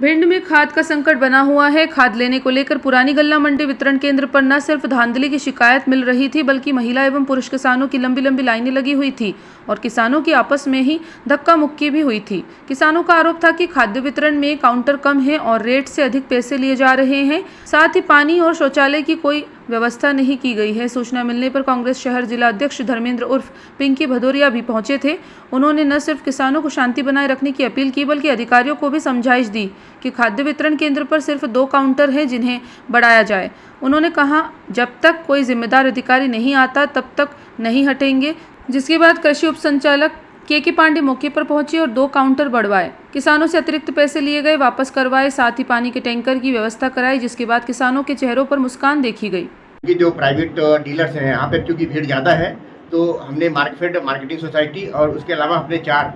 भिंड में खाद का संकट बना हुआ है। खाद लेने को लेकर पुरानी गल्ला मंडी वितरण केंद्र पर न सिर्फ धांधली की शिकायत मिल रही थी, बल्कि महिला एवं पुरुष किसानों की लंबी लंबी लाइनें लगी हुई थी और किसानों की आपस में ही धक्का मुक्की भी हुई थी। किसानों का आरोप था कि खाद्य वितरण में काउंटर कम है और रेट से अधिक पैसे लिए जा रहे हैं। साथ ही पानी और शौचालय की कोई व्यवस्था नहीं की गई है। सूचना मिलने पर कांग्रेस शहर जिला अध्यक्ष धर्मेंद्र उर्फ पिंकी भदौरिया भी पहुंचे थे। उन्होंने न सिर्फ किसानों को शांति बनाए रखने की अपील की, बल्कि अधिकारियों को भी समझाइश दी कि खाद्य वितरण केंद्र पर सिर्फ 2 काउंटर हैं जिन्हें बढ़ाया जाए। उन्होंने कहा, जब तक कोई जिम्मेदार अधिकारी नहीं आता तब तक नहीं हटेंगे। जिसके बाद कृषि उप संचालक के पांडे मौके पर पहुंचे और 2 काउंटर बढ़वाए। किसानों से अतिरिक्त पैसे लिए गए, वापस करवाए, साथ ही पानी के टैंकर की व्यवस्था कराई, जिसके बाद किसानों के चेहरों पर मुस्कान देखी गई। कि जो प्राइवेट डीलर्स हैं यहाँ पे क्योंकि भीड़ ज़्यादा है, तो हमने मार्केटिंग सोसाइटी और उसके अलावा अपने 4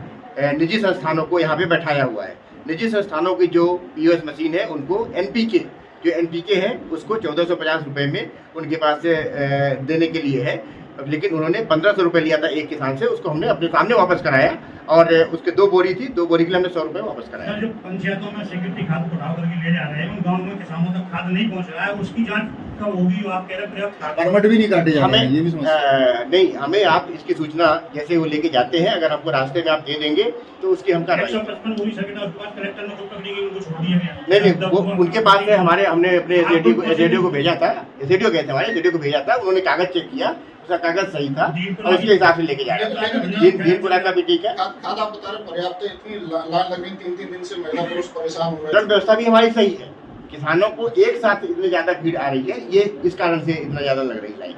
निजी संस्थानों को यहाँ पे बैठाया हुआ है। निजी संस्थानों की जो POS मशीन है उनको NPK है उसको 1450 रुपये में उनके पास से देने के लिए है, लेकिन उन्होंने 1500 रुपये लिया था एक किसान से, उसको हमने अपने सामने वापस कराया और उसके 2 बोरी थी, 2 बोरी के लिए हमने 100 रुपये वापस कराया। जो पंचायतों में सिक्योरिटी खाद उठा करके ले जा रहे हैं, उन गाँव में किसानों तक खाद नहीं पहुँच रहा है, उसकी जांच कब होगी? आप कह रहे हैं परमिट भी नहीं काटे जा रहे हैं, ये भी समस्या नहीं, हमें आप इसकी सूचना जैसे वो लेके जाते हैं, अगर हमको रास्ते में आप दे देंगे तो उसकी हम कार्रवाई। 155 बोरी सकेटा उसके बाद कलेक्टर ने खुद पकड़ी गई, उनको छोड़ दिया गया। नहीं, वो उनके पास में हमने अपने SDO को भेजा था, SDO कहते हैं हमारे SDO को भेजा था, उन्होंने कागज चेक किया, उसका कागज सही था और उसके हिसाब से लेके जा रहे हैं। भीमपुरा का भी ठीक है। खाद आप बता रहे पर्याप्त है, इतनी लाइन लग रही 3-3 दिन से महिला पुरुष परेशान हो रहे हैं। वितरण व्यवस्था भी हमारी सही है। किसानों को एक साथ इतनी ज्यादा भीड़ आ रही है, ये इस कारण से इतना ज्यादा लग रही लाइन।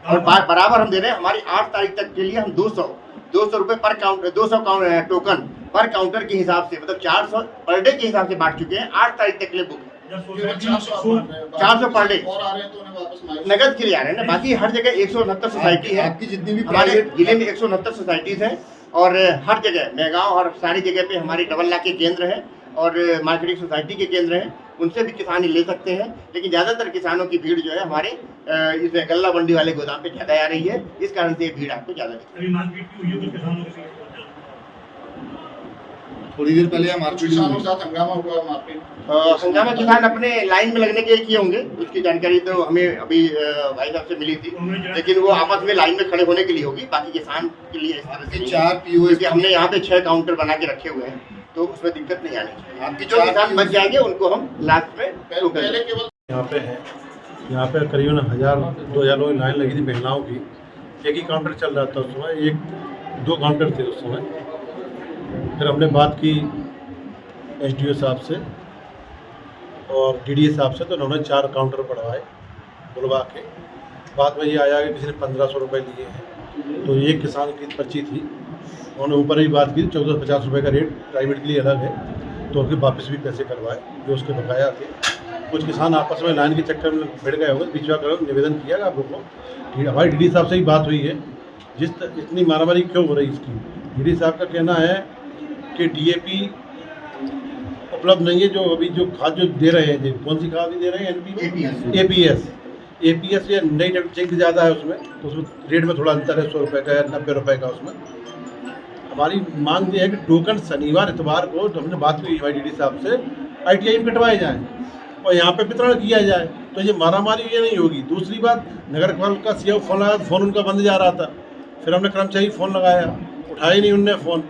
और बराबर हम दे रहे हैं, हमारी 8 तारीख तक के लिए हम 200 रुपये पर काउंटर, 200 टोकन पर काउंटर के हिसाब से, मतलब 400 पर डे के हिसाब से बांट चुके हैं। 8 तारीख तक के लिए बुक है। 400 पर डे और आ रहे हैं तो उन्हें वापस नगद के लिए आ रहे हैं ना। बाकी हर जगह 169 सोसाइटी है, आपकी जितनी भी हमारे जिले में 169 सोसाइटीज हैं और हर जगह मेगांव और सारी जगह पे हमारे डबल लाख के केंद्र हैं और मार्केटिंग सोसाइटी के केंद्र हैं, उनसे भी किसान ले सकते हैं। लेकिन ज़्यादातर किसानों की भीड़ जो है हमारे इस गल्ला मंडी वाले गोदाम पे ज़्यादा आ रही है, इस कारण से ये भीड़ आपको ज़्यादा दिखती है। थोड़ी देर पहले किसानों के साथ हंगामा हुआ, मारपीट। हंगामा किसान अपने लाइन में लगने के लिए किए होंगे, उसकी जानकारी तो हमें अभी भाई साहब से मिली थी, लेकिन वो आपस में लाइन में खड़े होने के लिए होगी, बाकी किसान के लिए इस तरह से 4 POS हमने यहाँ पे 6 काउंटर बना के रखे हुए हैं, तो उसमें दिक्कत नहीं आनी चाहिए। आपकी जो किसान बच जाएंगे उनको हम लास्ट में पहले केवल यहाँ पे है, यहाँ पे करीबन 1000-2000 लोगों की लाइन लगी थी महिलाओं की। एक ही काउंटर चल रहा था उस समय, 2 काउंटर थे उस समय। फिर हमने बात की SDO साहब से और DDA साहब से, तो उन्होंने 4 काउंटर बढ़वाए बुलवा के। बाद में ये आया कि किसी ने 1500 रुपये लिए हैं, तो एक किसान की पर्ची थी, उन्होंने ऊपर ही बात की 1450 रुपये का रेट प्राइवेट के लिए अलग है, तो उनके वापस भी पैसे करवाए जो उसके बकाया थे। कुछ किसान आपस में लाइन के चक्कर में भिड़ गए होंगे, बीच में निवेदन किया आप लोगों को। हमारी DD साहब से ही बात हुई है, इतनी मारामारी क्यों हो रही इसकी। DD साहब का कहना है कि DAP उपलब्ध नहीं है, जो अभी जो खाद जो दे रहे हैं, कौन सी खाद दे रहे हैं? APS या नई जिंक ज़्यादा है उसमें, तो उसमें रेट में थोड़ा अंतर है, 100 रुपये का या 90 रुपये का। उसमें हमारी मांग ये है कि टोकन शनिवार इतवार को, तो हमने बात की हमारी DD साहब से, ITI में कटवाए जाएँ और यहाँ पे वितरण किया जाए, तो ये मारामारी ये नहीं होगी। दूसरी बात, नगर पालिका का CO फ़ोन लगाया, फ़ोन उनका बंद जा रहा था, फिर हमने कर्मचारी फ़ोन लगाया, उठाया ही नहीं उनने फ़ोन।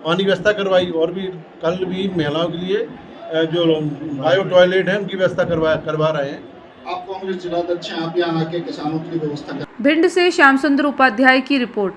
पानी व्यवस्था करवाई और भी कल भी महिलाओं के लिए जो बायो टॉयलेट है उनकी व्यवस्था करवा रहे हैं। आप कांग्रेस जिलाध्यक्ष हैं, आप यहाँ आके किसानों की व्यवस्था कर। भिंड से श्याम सुंदर उपाध्याय की रिपोर्ट।